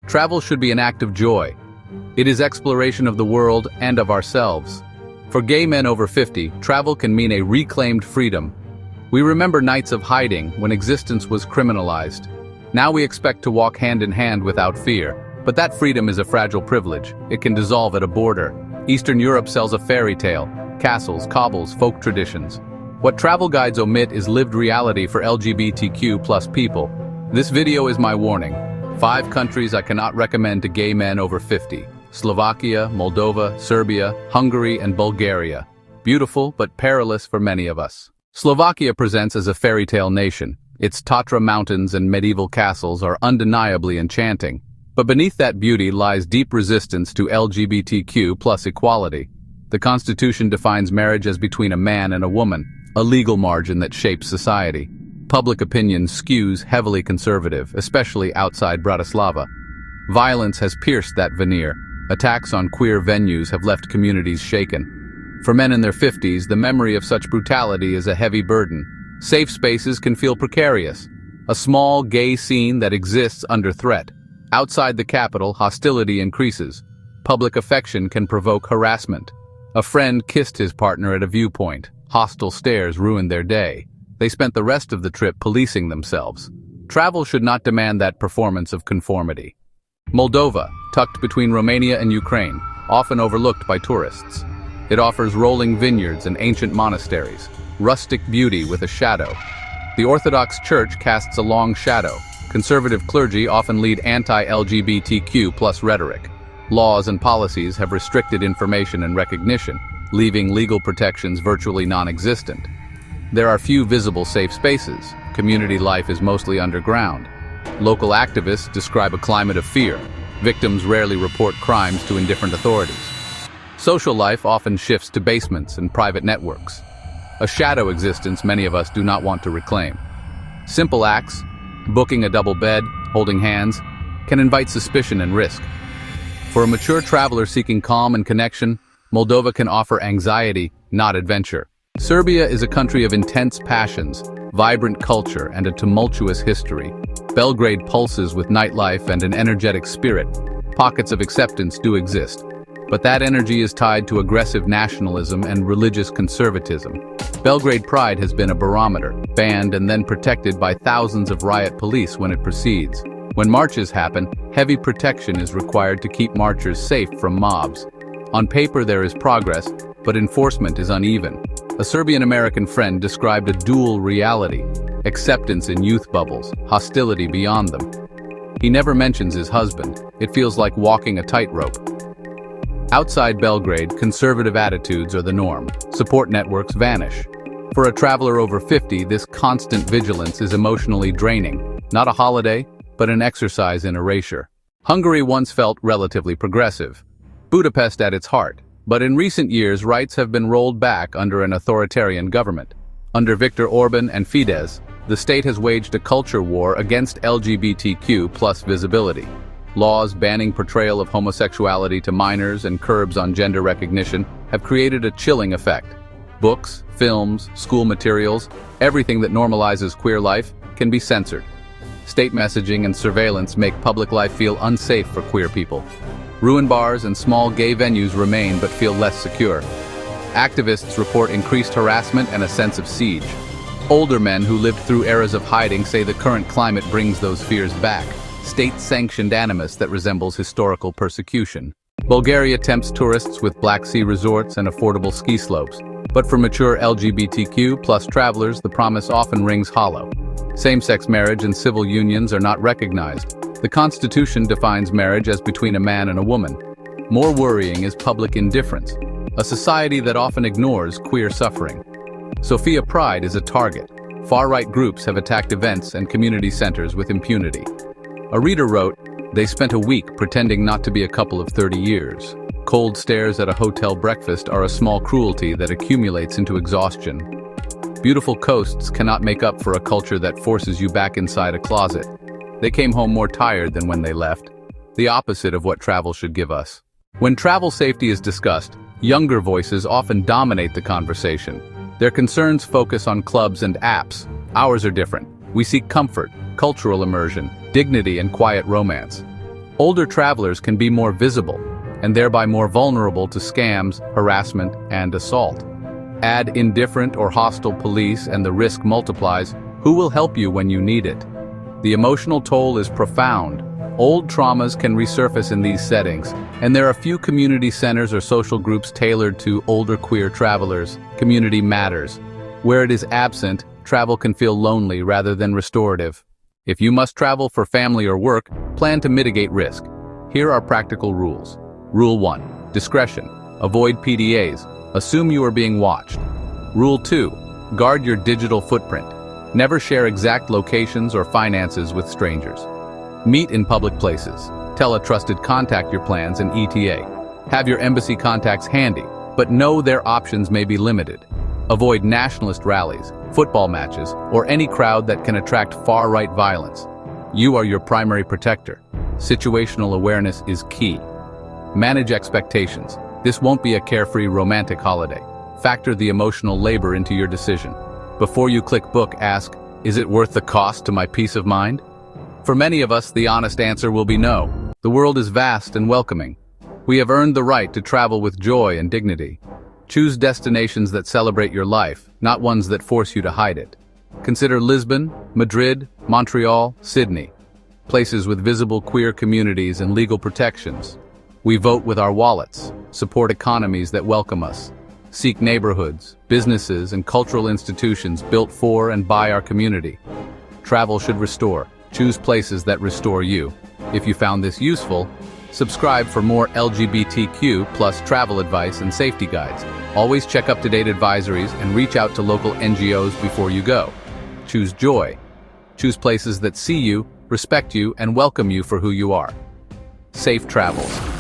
Travel should be an act of joy. It is exploration of the world and of ourselves. For gay men over 50, travel can mean a reclaimed freedom. We remember nights of hiding when existence was criminalized. Now we expect to walk hand in hand without fear. But that freedom is a fragile privilege. It can dissolve at a border. Eastern Europe sells a fairy tale, castles, cobbles, folk traditions. What travel guides omit is lived reality for LGBTQ+ people. This video is my warning. 5 countries I cannot recommend to gay men over 50. Slovakia, Moldova, Serbia, Hungary, and Bulgaria. Beautiful, but perilous for many of us. Slovakia presents as a fairy tale nation. Its Tatra mountains and medieval castles are undeniably enchanting. But beneath that beauty lies deep resistance to LGBTQ+ equality. The Constitution defines marriage as between a man and a woman, a legal margin that shapes society. Public opinion skews heavily conservative, especially outside Bratislava. Violence has pierced that veneer. Attacks on queer venues have left communities shaken. For men in their 50s, the memory of such brutality is a heavy burden. Safe spaces can feel precarious. A small gay scene that exists under threat. Outside the capital, hostility increases. Public affection can provoke harassment. A friend kissed his partner at a viewpoint. Hostile stares ruined their day. They spent the rest of the trip policing themselves. Travel should not demand that performance of conformity. Moldova, tucked between Romania and Ukraine, often overlooked by tourists. It offers rolling vineyards and ancient monasteries, rustic beauty with a shadow. The Orthodox Church casts a long shadow. Conservative clergy often lead anti-LGBTQ+ rhetoric. Laws and policies have restricted information and recognition, leaving legal protections virtually non-existent. There are few visible safe spaces. Community life is mostly underground. Local activists describe a climate of fear. Victims rarely report crimes to indifferent authorities. Social life often shifts to basements and private networks. A shadow existence many of us do not want to reclaim. Simple acts, booking a double bed, holding hands, can invite suspicion and risk. For a mature traveler seeking calm and connection, Moldova can offer anxiety, not adventure. Serbia is a country of intense passions, vibrant culture, and a tumultuous history. Belgrade pulses with nightlife and an energetic spirit. Pockets of acceptance do exist, but that energy is tied to aggressive nationalism and religious conservatism. Belgrade Pride has been a barometer, banned and then protected by thousands of riot police when it proceeds. When marches happen, heavy protection is required to keep marchers safe from mobs. On paper there is progress, but enforcement is uneven. A Serbian-American friend described a dual reality: acceptance in youth bubbles, hostility beyond them. He never mentions his husband. It feels like walking a tightrope. Outside Belgrade, conservative attitudes are the norm. Support networks vanish. For a traveler over 50, this constant vigilance is emotionally draining. Not a holiday, but an exercise in erasure. Hungary once felt relatively progressive. Budapest at its heart. But in recent years, rights have been rolled back under an authoritarian government. Under Viktor Orban and Fidesz, the state has waged a culture war against LGBTQ+ visibility. Laws banning portrayal of homosexuality to minors and curbs on gender recognition have created a chilling effect. Books, films, school materials, everything that normalizes queer life can be censored. State messaging and surveillance make public life feel unsafe for queer people. Ruin bars and small gay venues remain but feel less secure. Activists report increased harassment and a sense of siege. Older men who lived through eras of hiding say the current climate brings those fears back. State-sanctioned animus that resembles historical persecution. Bulgaria tempts tourists with Black Sea resorts and affordable ski slopes. But for mature LGBTQ+ travelers, the promise often rings hollow. Same-sex marriage and civil unions are not recognized. The Constitution defines marriage as between a man and a woman. More worrying is public indifference, a society that often ignores queer suffering. Sofia Pride is a target. Far-right groups have attacked events and community centers with impunity. A reader wrote, "They spent a week pretending not to be a couple of 30 years. Cold stares at a hotel breakfast are a small cruelty that accumulates into exhaustion. Beautiful coasts cannot make up for a culture that forces you back inside a closet. They came home more tired than when they left. The opposite of what travel should give us." When travel safety is discussed, younger voices often dominate the conversation. Their concerns focus on clubs and apps. Ours are different. We seek comfort, cultural immersion, dignity, and quiet romance. Older travelers can be more visible, and thereby more vulnerable to scams, harassment, and assault. Add indifferent or hostile police and the risk multiplies. Who will help you when you need it? The emotional toll is profound. Old traumas can resurface in these settings, and there are few community centers or social groups tailored to older queer travelers. Community matters. Where it is absent, travel can feel lonely rather than restorative. If you must travel for family or work, plan to mitigate risk. Here are practical rules. Rule 1. Discretion. Avoid PDAs. Assume you are being watched. Rule 2. Guard your digital footprint. Never share exact locations or finances with strangers. Meet in public places. Tell a trusted contact your plans and ETA. Have your embassy contacts handy, but know their options may be limited. Avoid nationalist rallies, football matches, or any crowd that can attract far-right violence. You are your primary protector. Situational awareness is key. Manage expectations. This won't be a carefree romantic holiday. Factor the emotional labor into your decision. Before you click book, ask, is it worth the cost to my peace of mind? For many of us, the honest answer will be no. The world is vast and welcoming. We have earned the right to travel with joy and dignity. Choose destinations that celebrate your life, not ones that force you to hide it. Consider Lisbon, Madrid, Montreal, Sydney, places with visible queer communities and legal protections. We vote with our wallets, support economies that welcome us, seek neighborhoods, businesses, and cultural institutions built for and by our community. Travel should restore. Choose places that restore you. If you found this useful, subscribe for more LGBTQ plus travel advice and safety guides. Always check up-to-date advisories and reach out to local NGOs before you go. Choose joy. Choose places that see you, respect you, and welcome you for who you are. Safe travels.